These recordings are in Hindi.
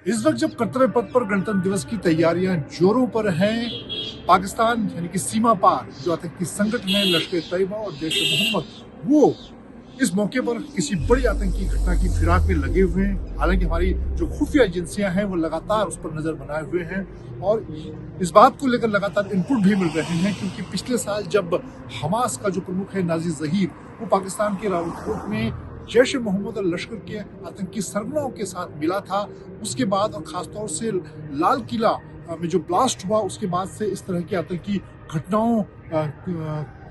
इस वक्त जब कर्तव्य पथ पर गणतंत्र दिवस की तैयारियां जोरों पर हैं, पाकिस्तान यानी कि सीमा पार जो आतंकी संगठन है लश्कर तैयबा और जैश ए मोहम्मद, वो इस मौके पर किसी बड़ी आतंकी घटना की फिराक में लगे हुए हैं। हालांकि हमारी जो खुफिया एजेंसियां हैं वो लगातार उस पर नजर बनाए हुए हैं और इस बात को लेकर लगातार इनपुट भी मिल रहे हैं, क्योंकि पिछले साल जब हमास का जो प्रमुख है नाजी जहीर, वो पाकिस्तान के रावलकोट में जैश ए मोहम्मद और लश्कर के आतंकी सरगनाओं के साथ मिला था, उसके बाद और खासतौर से लाल किला में जो ब्लास्ट हुआ उसके बाद से इस तरह की आतंकी घटनाओं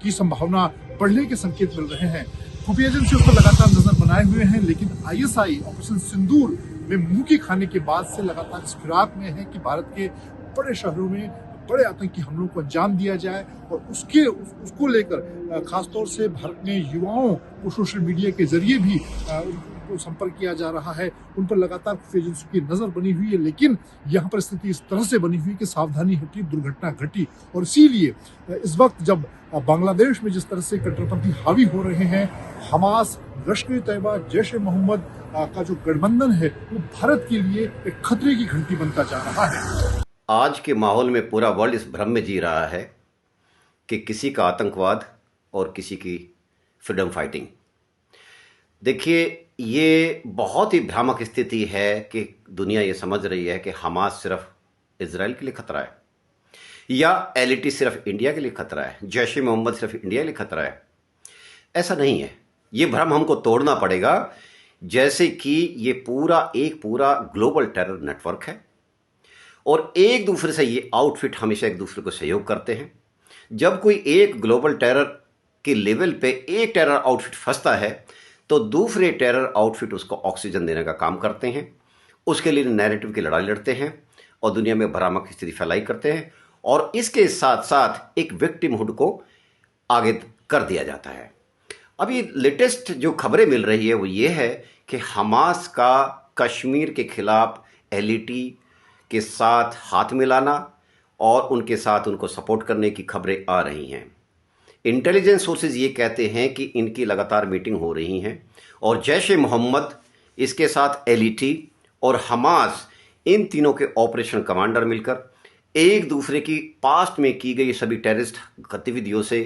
की संभावना बढ़ने के संकेत मिल रहे हैं। खुफिया एजेंसी उस पर लगातार नजर बनाए हुए हैं, लेकिन आईएसआई ऑपरेशन सिंदूर में मुंह की खाने के बाद से लगातार इस फिराक में है कि भारत के बड़े शहरों में बड़े आतंकी हमलों को अंजाम दिया जाए और उसको लेकर खासतौर से भारत में युवाओं को सोशल मीडिया के जरिए भी उनको संपर्क किया जा रहा है। उन पर लगातार खुफिया एजेंसियों की नजर बनी हुई है, लेकिन यहाँ पर स्थिति इस तरह से बनी हुई कि सावधानी हटी, दुर्घटना घटी। और इसीलिए इस वक्त जब बांग्लादेश में जिस तरह से कट्टरपंथी हावी हो रहे हैं, हमास, लश्कर तैयबा, जैश ए मोहम्मद का जो गठबंधन है वो भारत के लिए एक खतरे की घंटी बनता जा रहा है। आज के माहौल में पूरा वर्ल्ड इस भ्रम में जी रहा है कि किसी का आतंकवाद और किसी की फ्रीडम फाइटिंग। देखिए, ये बहुत ही भ्रामक स्थिति है कि दुनिया ये समझ रही है कि हमास सिर्फ इजराइल के लिए खतरा है या एलईटी सिर्फ इंडिया के लिए खतरा है, जैश ए मोहम्मद सिर्फ इंडिया के लिए खतरा है। ऐसा नहीं है। ये भ्रम हमको तोड़ना पड़ेगा। जैसे कि ये एक पूरा ग्लोबल टेरर नेटवर्क है और एक दूसरे से ये आउटफिट हमेशा एक दूसरे को सहयोग करते हैं। जब कोई एक ग्लोबल टेरर के लेवल पे एक टेरर आउटफिट फंसता है तो दूसरे टेरर आउटफिट उसको ऑक्सीजन देने का काम करते हैं, उसके लिए नैरेटिव की लड़ाई लड़ते हैं और दुनिया में भ्रामक स्थिति फैलाई करते हैं और इसके साथ साथ एक विक्टिमहुड को आगे कर दिया जाता है। अभी लेटेस्ट जो खबरें मिल रही है वो ये है कि हमास का कश्मीर के खिलाफ एलईटी के साथ हाथ मिलाना और उनके साथ उनको सपोर्ट करने की खबरें आ रही हैं। इंटेलिजेंस सोर्सेज ये कहते हैं कि इनकी लगातार मीटिंग हो रही हैं और जैश ए मोहम्मद, इसके साथ एलईटी और हमास, इन तीनों के ऑपरेशन कमांडर मिलकर एक दूसरे की पास्ट में की गई सभी टेररिस्ट गतिविधियों से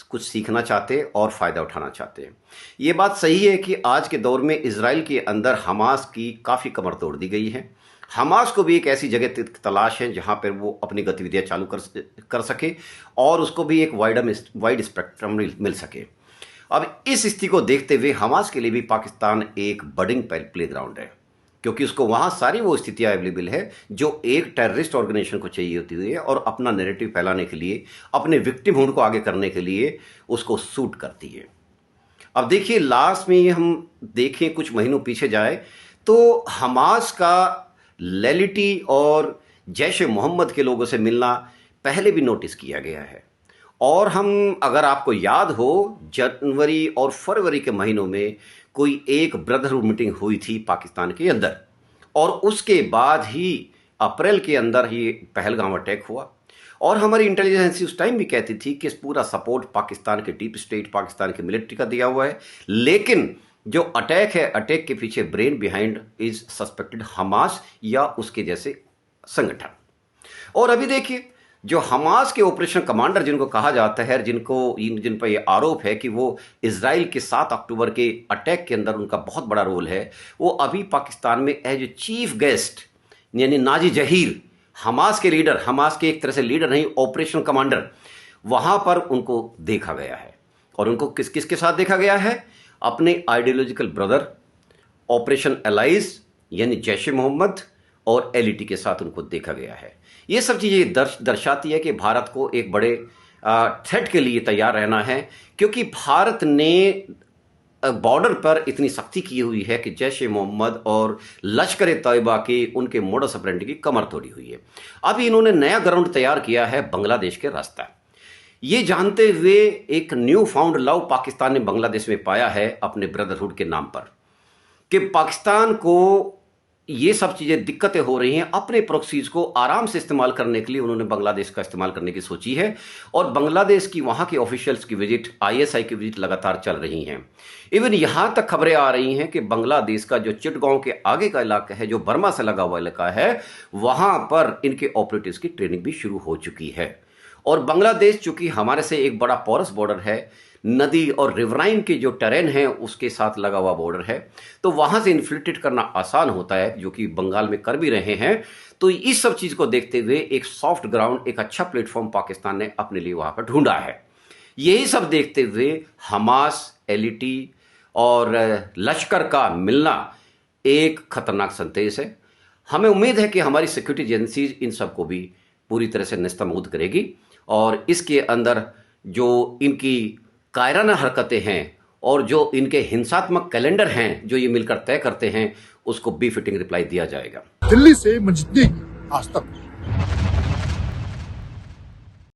कुछ सीखना चाहते हैं और फ़ायदा उठाना चाहते हैं। ये बात सही है कि आज के दौर में इजराइल के अंदर हमास की काफ़ी कमर तोड़ दी गई है। हमास को भी एक ऐसी जगह तलाश है जहां पर वो अपनी गतिविधियां चालू कर सके और उसको भी एक वाइड स्पेक्ट्रम मिल सके। अब इस स्थिति को देखते हुए हमास के लिए भी पाकिस्तान एक बडिंग प्ले ग्राउंड है, क्योंकि उसको वहां सारी वो स्थितियां अवेलेबल है जो एक टेररिस्ट ऑर्गेनाइजेशन को चाहिए होती है और अपना नैरेटिव फैलाने के लिए, अपने विक्टिमहुड को आगे करने के लिए उसको सूट करती है। अब देखिए, लास्ट में हम देखें कुछ महीनों पीछे जाए तो हमास का लैलिटी और जैश ए मोहम्मद के लोगों से मिलना पहले भी नोटिस किया गया है और हम, अगर आपको याद हो, जनवरी और फरवरी के महीनों में कोई एक ब्रदरहुड मीटिंग हुई थी पाकिस्तान के अंदर और उसके बाद ही अप्रैल के अंदर ही पहलगाम अटैक हुआ और हमारी इंटेलिजेंस उस टाइम भी कहती थी कि पूरा सपोर्ट पाकिस्तान के डीप स्टेट, पाकिस्तान के मिलिट्री का दिया हुआ है, लेकिन जो अटैक है, अटैक के पीछे brain behind is suspected Hamas या उसके जैसे संगठन। और अभी देखिए, जो हमास के ऑपरेशन कमांडर जिनको कहा जाता है, जिन पर यह आरोप है कि वो इजराइल के 7 अक्टूबर के अटैक के अंदर उनका बहुत बड़ा रोल है, वो अभी पाकिस्तान में एज ए चीफ गेस्ट यानी नाजी जहीर, हमास के लीडर, हमास के एक तरह से लीडर नहीं, ऑपरेशन कमांडर, वहां पर उनको देखा गया है। और उनको किस किस के साथ देखा गया है? अपने आइडियोलॉजिकल ब्रदर ऑपरेशन एलाइज यानी जैश ए मोहम्मद और एलईटी के साथ उनको देखा गया है। ये सब चीज़ें दर्शाती है कि भारत को एक बड़े थ्रेट के लिए तैयार रहना है, क्योंकि भारत ने बॉर्डर पर इतनी सख्ती की हुई है कि जैश ए मोहम्मद और लश्कर तैयबा के उनके मोडस ऑपरेंडी की कमर तोड़ी हुई है। अभी इन्होंने नया ग्राउंड तैयार किया है बांग्लादेश के रास्ता। ये जानते हुए एक न्यू फाउंड लव पाकिस्तान ने बांग्लादेश में पाया है अपने ब्रदरहुड के नाम पर, कि पाकिस्तान को ये सब चीजें दिक्कतें हो रही हैं, अपने प्रॉक्सीज को आराम से इस्तेमाल करने के लिए उन्होंने बांग्लादेश का इस्तेमाल करने की सोची है। और बांग्लादेश की वहां के ऑफिशियल्स की विजिट, आईएसआई की विजिट लगातार चल रही हैं। इवन यहां तक खबरें आ रही हैं कि बांग्लादेश का जो चिटगांव के आगे का इलाका है, जो बर्मा से लगा हुआ इलाका है, वहां पर इनके ऑपरेटिव्स की ट्रेनिंग भी शुरू हो चुकी है। और बांग्लादेश चूंकि हमारे से एक बड़ा पोरस बॉर्डर है, नदी और रिवराइन के जो टेरेन है उसके साथ लगा हुआ बॉर्डर है, तो वहां से इन्फिल्ट्रेट करना आसान होता है, जो कि बंगाल में कर भी रहे हैं। तो इस सब चीज को देखते हुए एक सॉफ्ट ग्राउंड, एक अच्छा प्लेटफॉर्म पाकिस्तान ने अपने लिए वहां पर ढूंढा है। यही सब देखते हुए हमास, एलईटी और लश्कर का मिलना एक खतरनाक संदेश है। हमें उम्मीद है कि हमारी सिक्योरिटी एजेंसीज इन सबको भी पूरी तरह से नेस्तनाबूद करेगी और इसके अंदर जो इनकी कायराना हरकतें हैं और जो इनके हिंसात्मक कैलेंडर हैं जो ये मिलकर तय करते हैं, उसको बी फिटिंग रिप्लाई दिया जाएगा। दिल्ली से मंजित नेगी, आज तक।